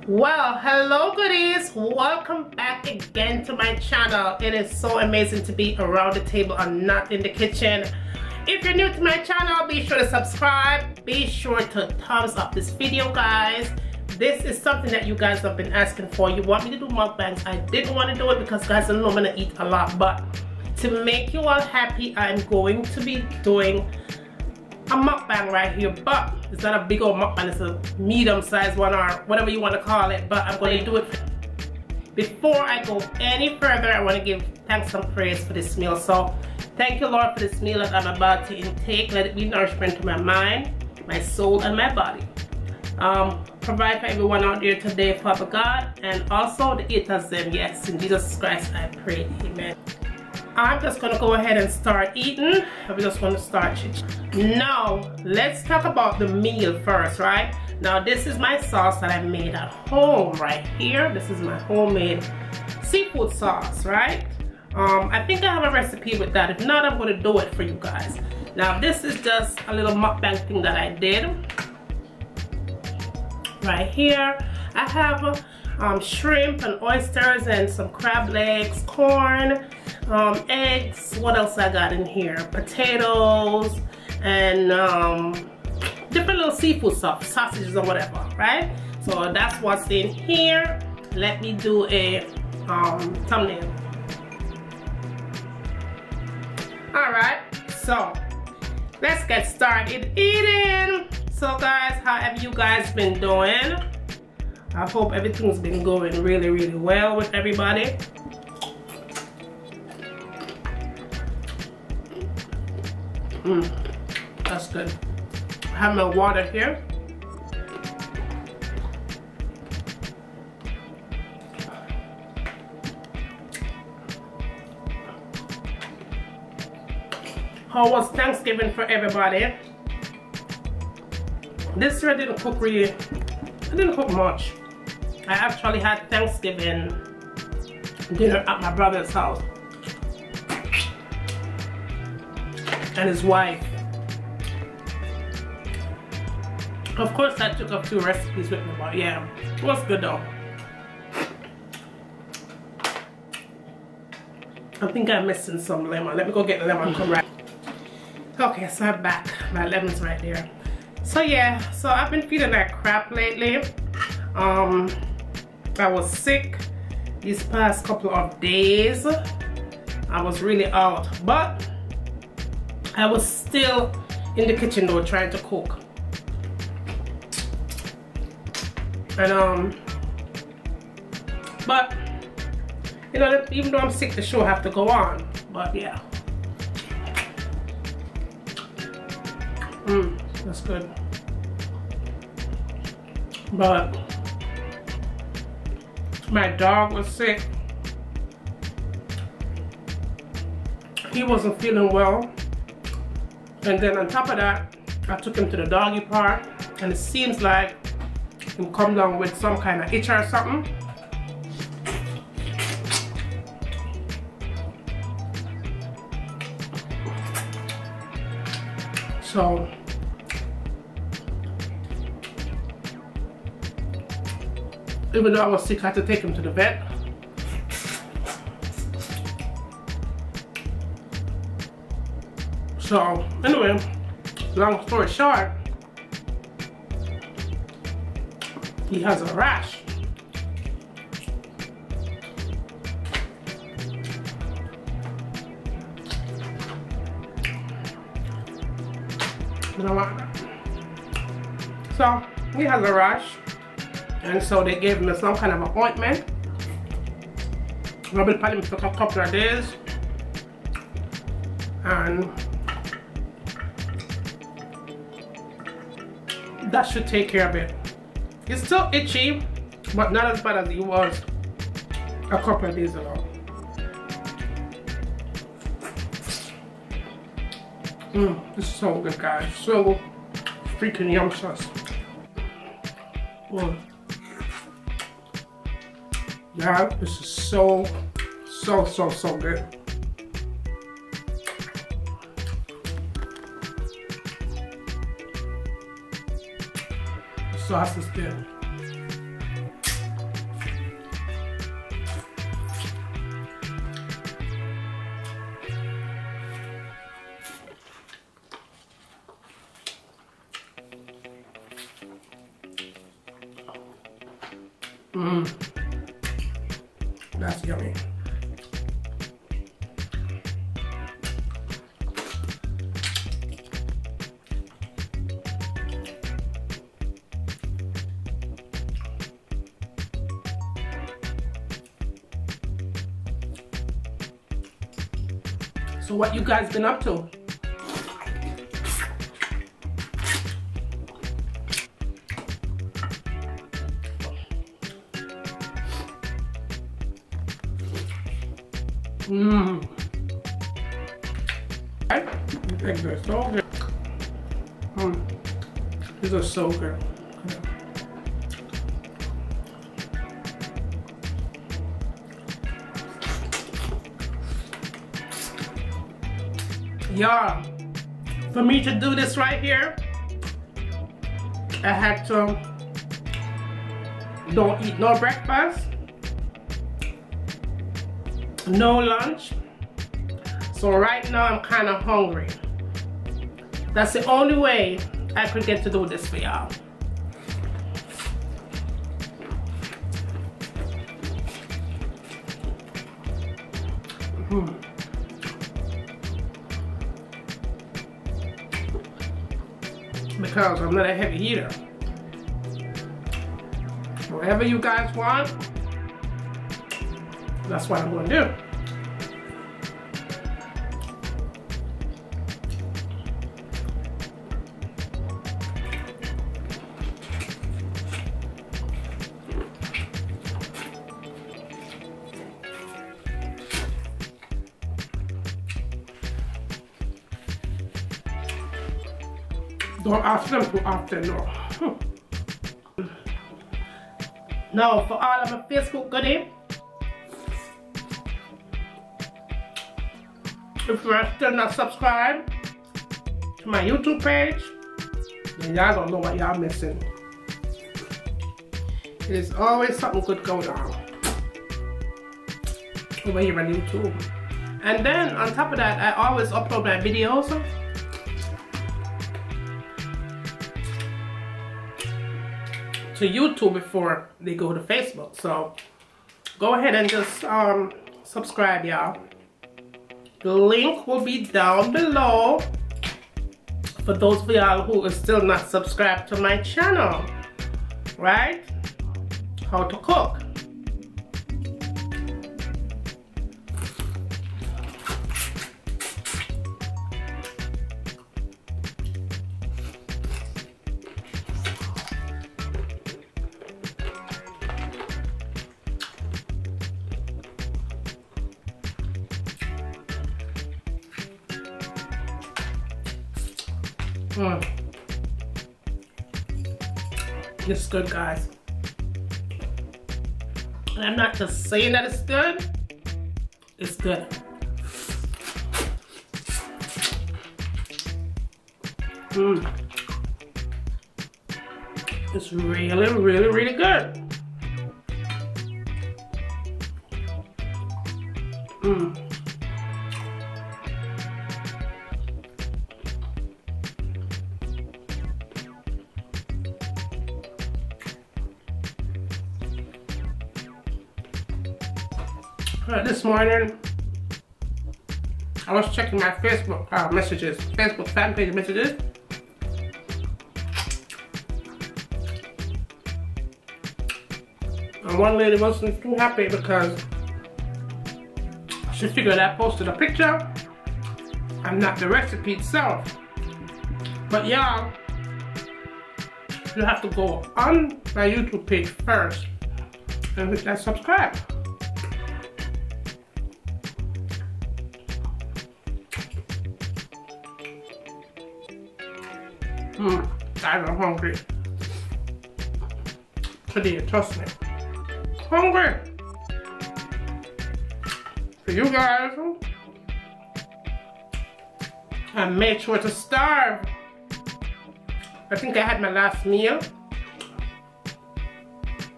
Well, hello goodies, welcome back again to my channel. It is so amazing to be around the table and not in the kitchen. If you're new to my channel, be sure to subscribe. Be sure to thumbs up this video, guys. This is something that you guys have been asking for. You want me to do mukbangs. I didn't want to do it because guys, I know I'm gonna eat a lot, but to make you all happy, I'm going to be doing a mukbang right here, but it's not a big old mukbang, it's a medium-sized one or whatever you want to call it, but I'm going to do it. Before I go any further, I want to give thanks and praise for this meal. So thank you, Lord, for this meal that I'm about to intake. Let it be nourishment to my mind, my soul, and my body. Provide for everyone out there today, Father God, and also the eaters them. Yes, in Jesus Christ I pray, amen. I'm just gonna go ahead and start eating. I'm just gonna start chit-chatting. Now, let's talk about the meal first, right? Now, this is my sauce that I made at home right here. This is my homemade seafood sauce, right? I think I have a recipe with that. If not, I'm gonna do it for you guys. Now, this is just a little mukbang thing that I did. Right here, I have shrimp and oysters and some crab legs, corn, eggs. What else I got in here? Potatoes and different little seafood stuff, sausages or whatever, right? So that's what's in here. Let me do a thumbnail. All right, so let's get started eating. So guys, how have you guys been doing? I hope everything's been going really, really well with everybody. That's good. I have my water here. How was Thanksgiving for everybody? This year I didn't cook really. I didn't cook much. I actually had Thanksgiving dinner at my brother's house and his wife. Of course I took a few recipes with me, but yeah, it was good though. I think I'm missing some lemon. Let me go get the lemon, come right. Okay, so I'm back. My lemon's right there. So yeah, so I've been feeling like crap lately. I was sick these past couple of days. I was really out, but I was still in the kitchen though, trying to cook. And but you know, even though I'm sick, the show have to go on. But yeah, that's good. But my dog was sick. He wasn't feeling well. And then on top of that, I took him to the doggy park, and it seems like he come down with some kind of itch or something. So even though I was sick, I had to take him to the vet. So anyway, long story short, he has a rash. You know what? So he has a rash. And so they gave me some kind of an ointment. Rub it on him for a couple of days. And that should take care of it. It's still itchy, but not as bad as it was a couple of days ago. This is so good, guys. So freaking yumptious. Yeah, this is so good. The sauce is good. That's yummy. So what you guys been up to? I think they're so good. These are so good. Yeah, for me to do this right here, I had to don't eat no breakfast, no lunch. So right now I'm kind of hungry. That's the only way I could get to do this for y'all. Because I'm not a heavy eater. Whatever you guys want, that's what I'm going to do. Don't ask them too often, no. Now, for all of my Facebook goodie, if you are still not subscribed to my YouTube page, then y'all don't know what y'all missing. There's always something good going on over here on YouTube. And then, on top of that, I always upload my videos to YouTube before they go to Facebook. So go ahead and just subscribe, y'all. The link will be down below for those of y'all who are still not subscribed to my channel, right? How to cook. It's good, guys. And I'm not just saying that it's good. It's good. It's really, really, really good. This morning, I was checking my Facebook messages, Facebook fan page messages. And one lady wasn't too happy because she figured I posted a picture and not the recipe itself. But y'all, you have to go on my YouTube page first and hit that subscribe. I'm hungry today, trust me. Hungry for you guys. I made sure to starve. I think I had my last meal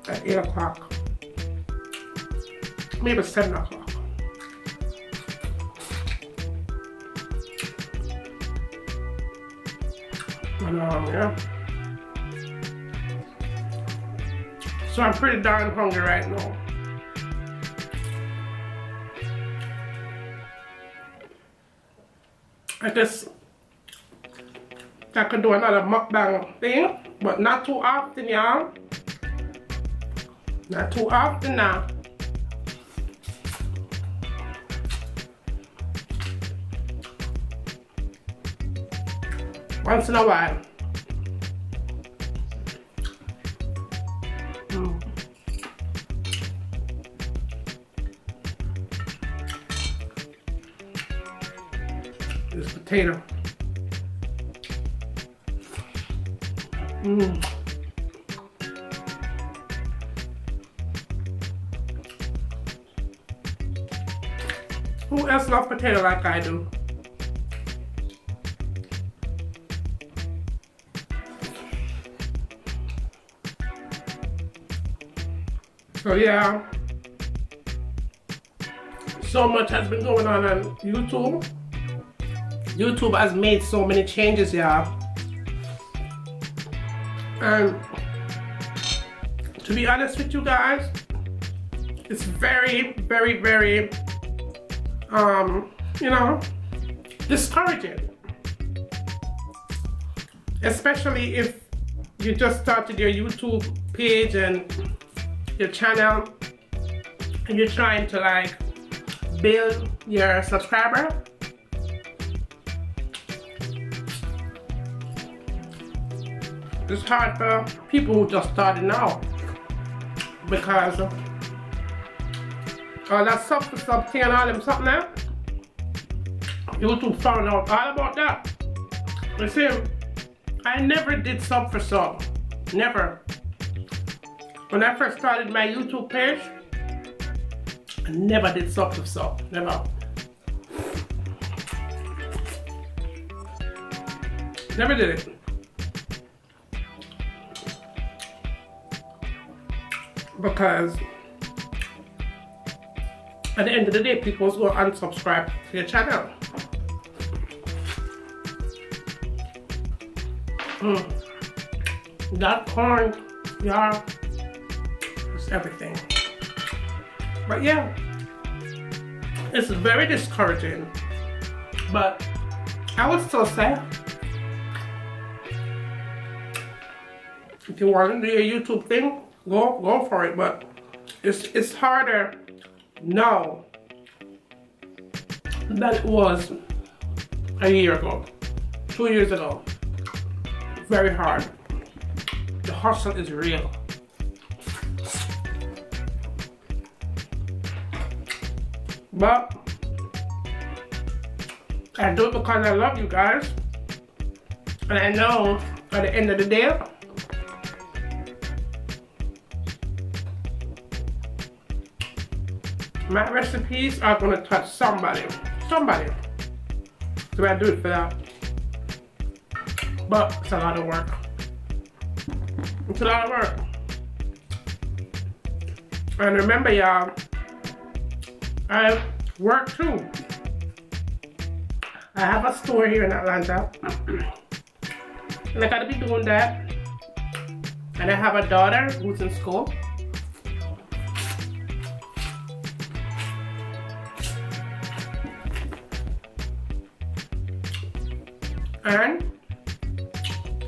at 8 o'clock, maybe 7 o'clock. Yeah. So I'm pretty darn hungry right now. I guess I could do another mukbang thing, but not too often, y'all. Not too often now. Once in a while. This potato. Who else loves potato like I do? So yeah, so much has been going on YouTube. YouTube has made so many changes, y'all. And to be honest with you guys, it's very, very, very, you know, discouraging. Especially if you just started your YouTube page and your channel and you're trying to like build your subscriber. It's hard for people who just started now because all that sub for sub thing and all them something there. YouTube found out all about that. You see, I never did sub for sub. Never. When I first started my YouTube page, I never did sub for sub. Never. Never did it. Because at the end of the day, people will unsubscribe to your channel. That corn, yeah, it's everything. But yeah, it's very discouraging. But I would still say, if you want to do your YouTube thing, go for it. But it's harder now than it was a year ago, 2 years ago. Very hard. The hustle is real. But I do it because I love you guys, and I know at the end of the day my recipes are gonna touch somebody. Somebody. So I do it for that. But it's a lot of work. It's a lot of work. And remember, y'all, I work too. I have a store here in Atlanta. And I gotta be doing that. And I have a daughter who's in school. And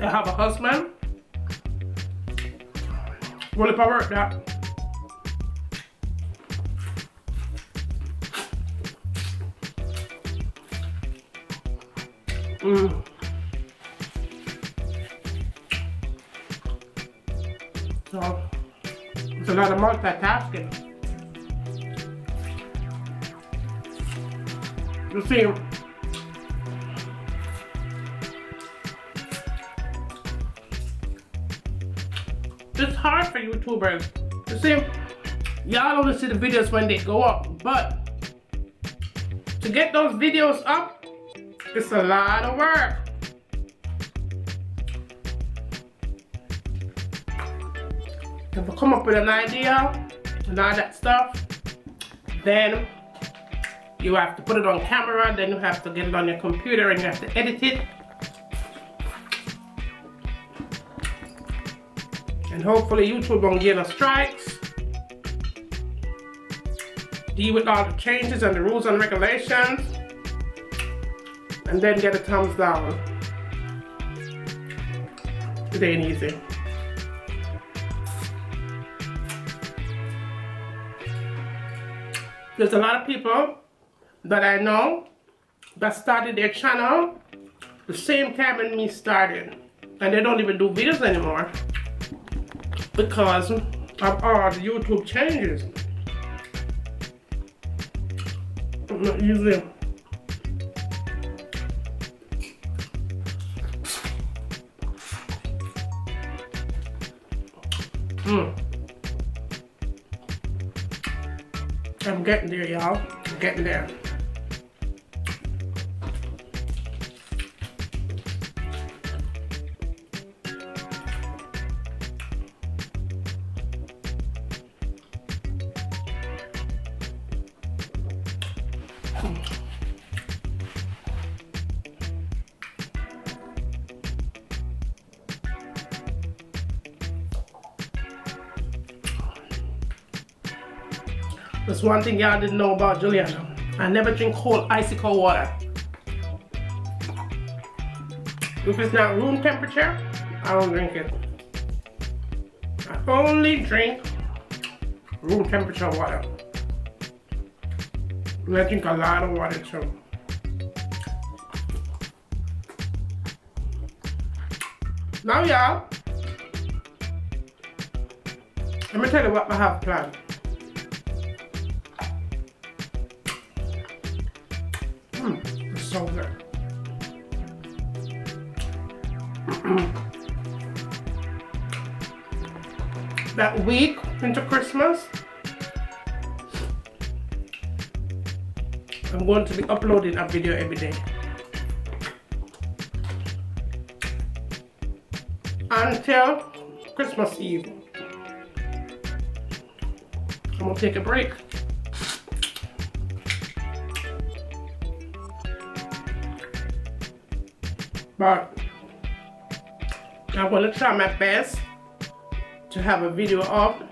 I have a husband. Well, if I work that, so it's a lot of multitasking. You see, it's hard for YouTubers. You see, y'all only see the videos when they go up, but to get those videos up, it's a lot of work. If you come up with an idea and all that stuff, then you have to put it on camera, then you have to get it on your computer and you have to edit it. And hopefully YouTube won't give us strikes. Deal with all the changes and the rules and regulations. And then get a thumbs down. It ain't easy. There's a lot of people that I know that started their channel the same time when me started. And they don't even do videos anymore because of all the YouTube changes. Not easy. I'm getting there, y'all. I'm getting there. That's one thing y'all didn't know about Juliana. I never drink cold, icy cold water. If it's not room temperature, I don't drink it. I only drink room temperature water. And I drink a lot of water too. Now y'all, let me tell you what I have planned. It's so good. That week into Christmas, I'm going to be uploading a video every day. Until Christmas Eve. I'm gonna take a break. But I'm going to try my best to have a video up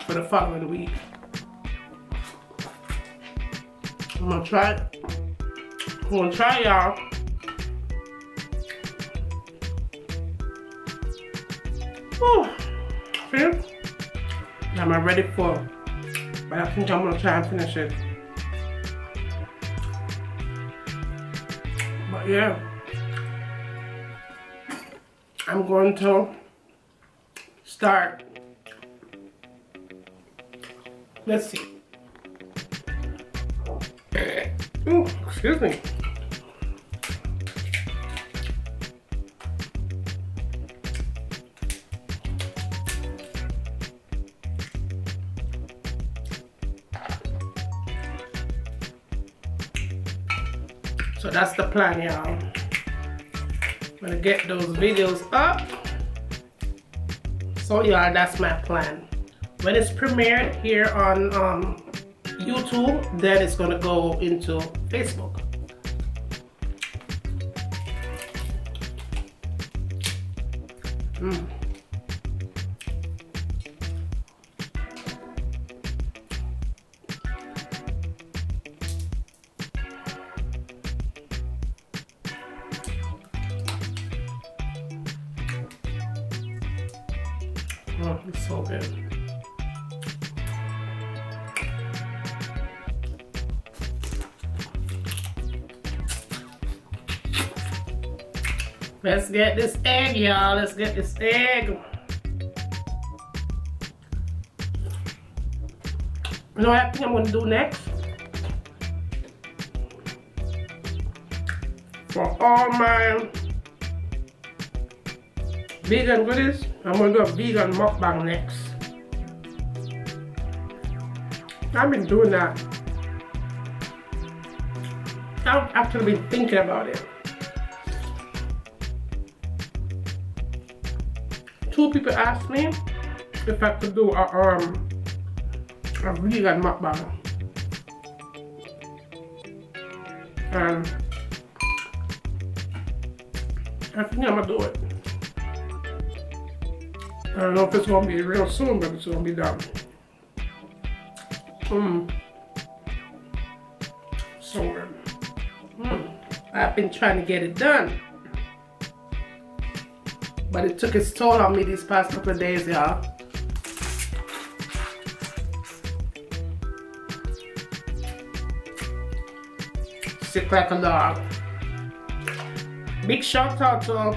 for the following week. I'm going to try it. I'm going to try, y'all. See? I'm ready for it. But I think I'm going to try and finish it. But yeah. I'm going to start. Let's see. Ooh, excuse me. So that's the plan, y'all. I'm gonna get those videos up. So yeah, that's my plan. When it's premiered here on YouTube, then it's gonna go into Facebook. Oh, it's so good. Let's get this egg, y'all. Let's get this egg. You know what I think I'm gonna do next? For all my vegan goodies, I'm gonna do a vegan mukbang next. I've been doing that. I've actually been thinking about it. 2 people asked me if I could do a vegan mukbang. And I think I'm gonna do it. don't know if it's gonna be real soon, but it's gonna be done. So good. I've been trying to get it done, but it took its toll on me these past couple of days, y'all. Sick like a dog. Big shout out to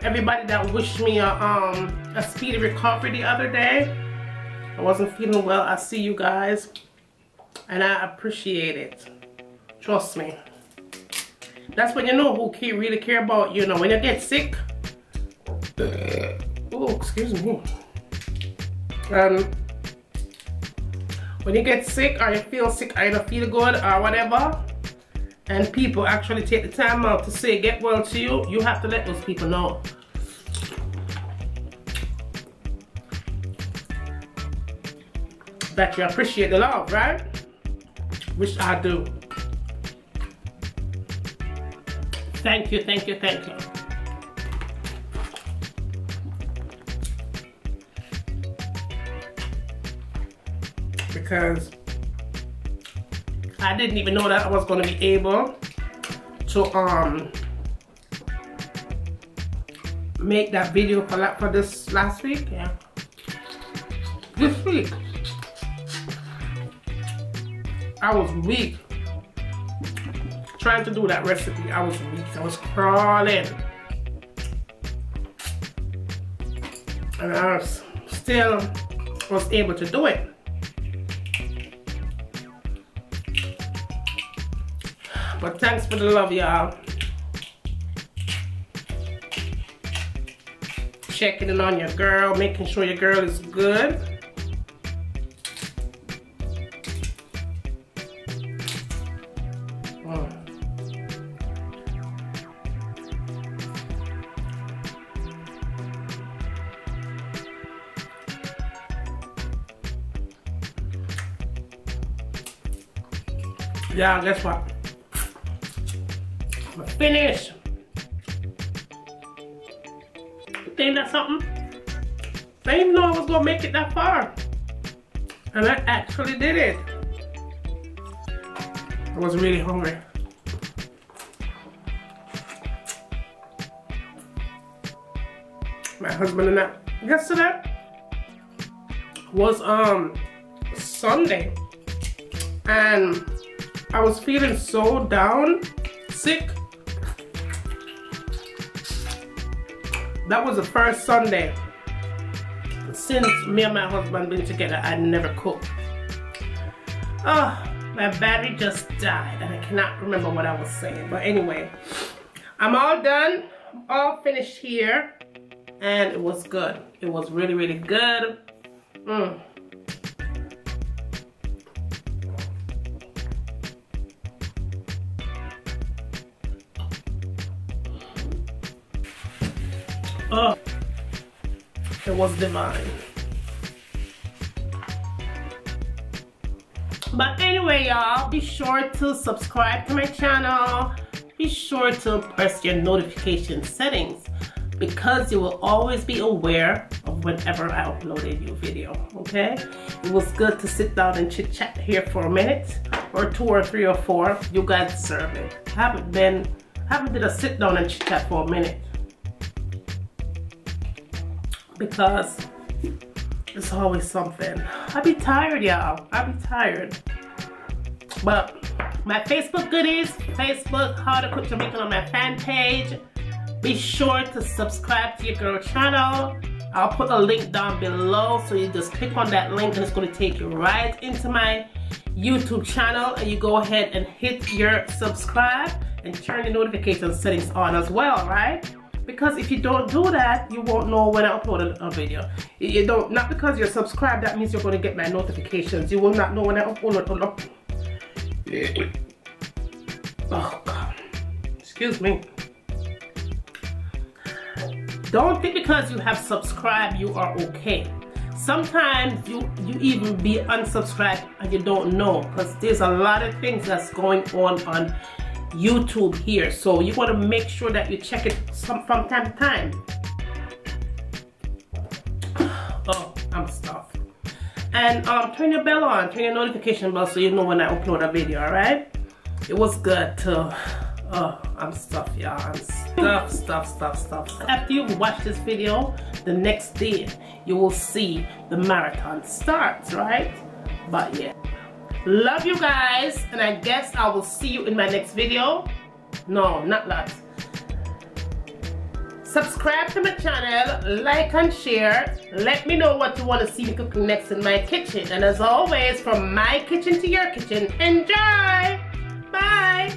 everybody that wished me a speedy recovery the other day. I wasn't feeling well. I see you guys, and I appreciate it. Trust me. That's when you know who really care about you. Know when you get sick. Oh, excuse me. When you get sick, or you feel sick, or you don't feel good, or whatever, and people actually take the time out to say get well to you, you have to let those people know that you appreciate the love, right? Which I do. Thank you, thank you, thank you. Because I didn't even know that I was going to be able to make that video for this last week. Yeah, this week I was weak trying to do that recipe. I was weak. I was crawling, and I still was able to do it. But thanks for the love, y'all. Checking in on your girl, making sure your girl is good. Yeah, guess what? I'm finished. Think that's something? I didn't even know I was gonna make it that far, and I actually did it. I was really hungry. My husband and I, yesterday was Sunday, and I was feeling so down, sick. That was the first Sunday since me and my husband been together I never cooked. Oh, my battery just died and I cannot remember what I was saying. But anyway, I'm all done, all finished here, and it was good. It was really, really good. Oh, it was divine. But anyway, y'all, be sure to subscribe to my channel. Be sure to press your notification settings, because you will always be aware of whenever I upload a new video, okay? It was good to sit down and chit chat here for a minute, or 2 or 3 or 4. You guys deserve it. Haven't did a sit down and chit chat for a minute, because it's always something. I be tired, y'all. I be tired. But my Facebook goodies, Facebook How to Cook Jamaican on my fan page. Be sure to subscribe to your girl channel. I'll put a link down below, so you just click on that link and it's going to take you right into my YouTube channel, and you go ahead and hit your subscribe and turn the notification settings on as well, right? Because if you don't do that, you won't know when I upload a video. You don't, not because you're subscribed, that means you're going to get my notifications. You will not know when I upload. Oh God, excuse me. Don't think because you have subscribed you are okay. Sometimes you even be unsubscribed and you don't know, because there's a lot of things that's going on YouTube here. So you want to make sure that you check it from time to time. Oh, I'm stuffed. And turn your bell on, turn your notification bell so you know when I upload a video, alright? It was good too. Oh, I'm stuffed, y'all. I'm stuffed. After you've watched this video, the next day you will see the marathon starts, right? But yeah. Love you guys, and I guess I will see you in my next video. No, not that. Subscribe to my channel, like and share. Let me know what you want to see me cooking next in my kitchen. And as always, from my kitchen to your kitchen, enjoy! Bye!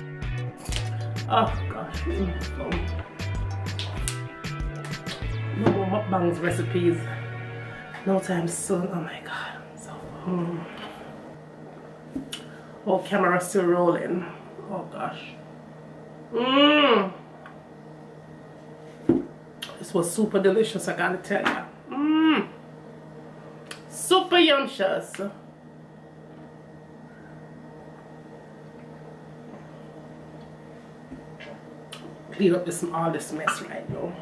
Oh gosh. No more mukbangs recipes. No time soon. Oh my god. So, oh, camera still rolling. Oh gosh. This was super delicious, I gotta tell ya. Super yumptious. Clean up all this mess right now.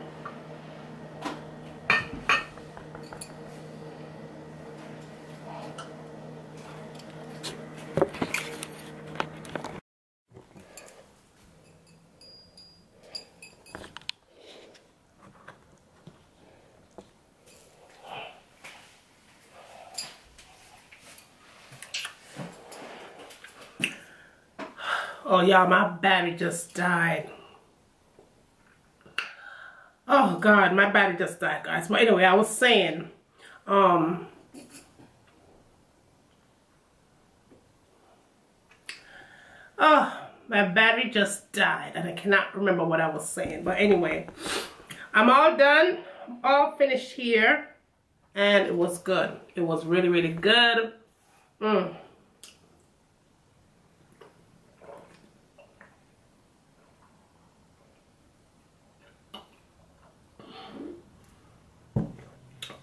Oh yeah, my battery just died. Oh god, my battery just died, guys. But anyway, I was saying, oh, my battery just died and I cannot remember what I was saying. But anyway, I'm all done, all finished here, and it was good. It was really, really good.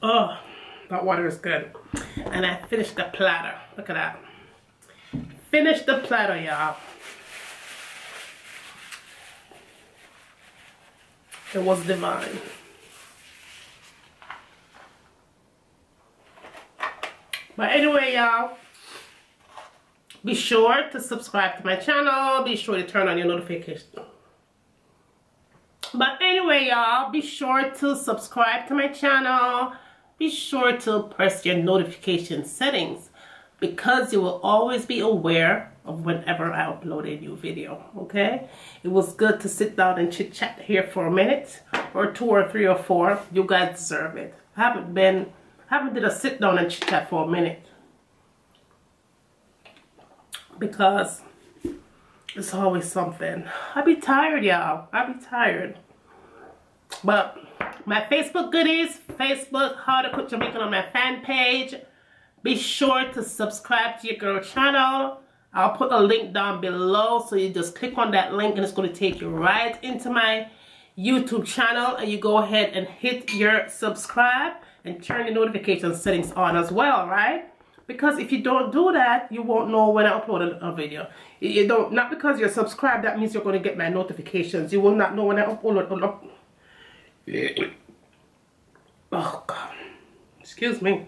Oh, that water is good. And I finished the platter. Look at that. Finished the platter, y'all. It was divine. But anyway, y'all, be sure to subscribe to my channel. Be sure to turn on your notifications. But anyway, y'all, be sure to subscribe to my channel. Be sure to press your notification settings because you will always be aware of whenever I upload a new video, okay? It was good to sit down and chit chat here for a minute or 2 or 3 or 4. You guys deserve it. I haven't did a sit down and chit chat for a minute because it's always something. I be tired, y'all. I be tired. But my Facebook goodies, Facebook How to Cook Jamaican on my fan page. Be sure to subscribe to your girl channel. I'll put a link down below, so you just click on that link and it's going to take you right into my YouTube channel, and you go ahead and hit your subscribe and turn your notification settings on as well, right? Because if you don't do that, you won't know when I upload a video. You don't, not because you're subscribed, that means you're going to get my notifications. You will not know when I upload. Oh God, excuse me.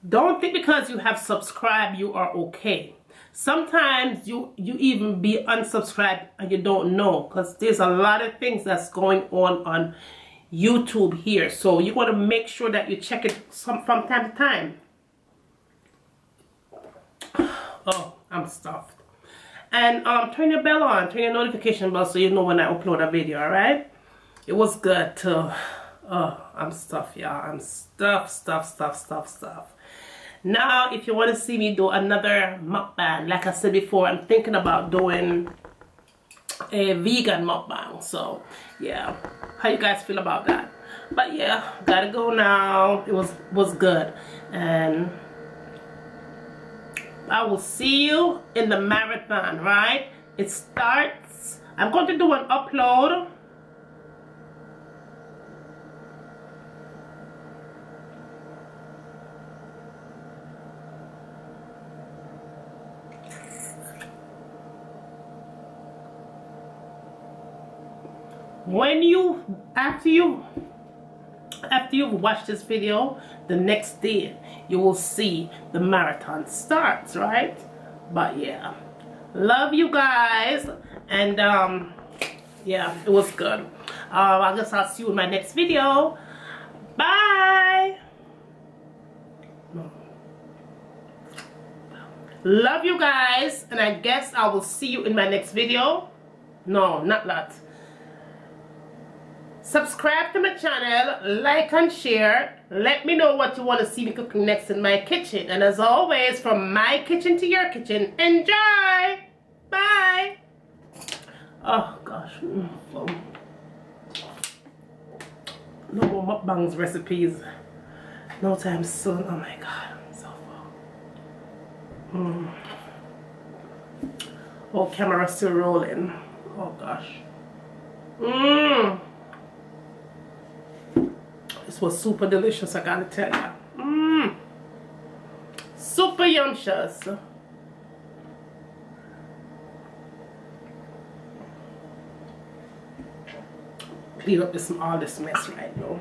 Don't think because you have subscribed you are okay. Sometimes you even be unsubscribed and you don't know, because there's a lot of things that's going on YouTube here. So you want to make sure that you check it from time to time. Oh, I'm stuffed. And turn your bell on, turn your notification bell so you know when I upload a video, alright? It was good too. Oh, I'm stuffed, y'all. I'm stuffed. Now, if you want to see me do another mukbang, like I said before, I'm thinking about doing a vegan mukbang. So, yeah. How you guys feel about that? But yeah, gotta go now. It was good. And I will see you in the marathon, right? It starts. I'm going to do an upload. After you after you've watched this video, the next day you will see the marathon starts, right? But yeah, love you guys, and yeah, it was good. I guess I'll see you in my next video. Bye. Love you guys, and I guess I will see you in my next video. No, not that. Subscribe to my channel, like and share. Let me know what you want to see me cooking next in my kitchen. And as always, from my kitchen to your kitchen, enjoy. Bye. Oh gosh. No more mukbangs recipes. No time soon. Oh my god. Oh, camera still rolling. Oh gosh. This was super delicious, I gotta tell you. Super yumptious. Clean up all this mess right now.